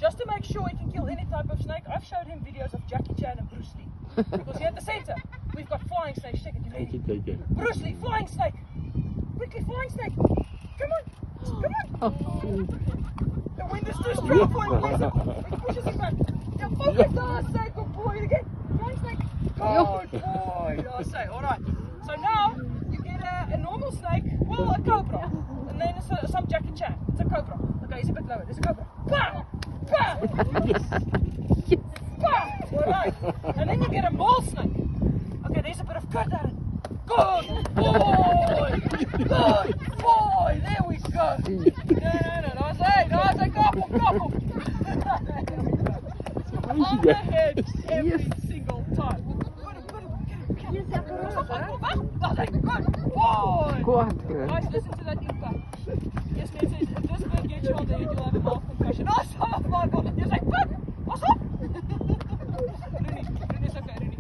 Just to make sure he can kill any type of snake, I've showed him videos of Jackie Chan and Bruce Lee. Because here at the center, we've got flying snakes. Check it, you ready? Take it. Bruce Lee, flying snake. Quickly, flying snake. Come on. Come on. The wind is too strong for him. He pushes him back. Now focus. I say, good boy. Again. Flying snake. Good boy. I say, alright. So now, you get a normal snake, well, a cobra. And then some Jackie Chan. It's a cobra. Okay, he's a bit lower. There's a cobra. Bah! Bah! Bah! Alright. And then you get a mole snake. Okay, there's a bit of cut at it. Good boy! Good boy! There we go! No. I say, couple! On the head every single time. Good boy! Guys, listen to that impact. Yes, man says, if this bird gets you on the head, you'll have a mouth concussion. Oh, stop, my God! You're like, what's up? Rooney, it's okay, Rooney.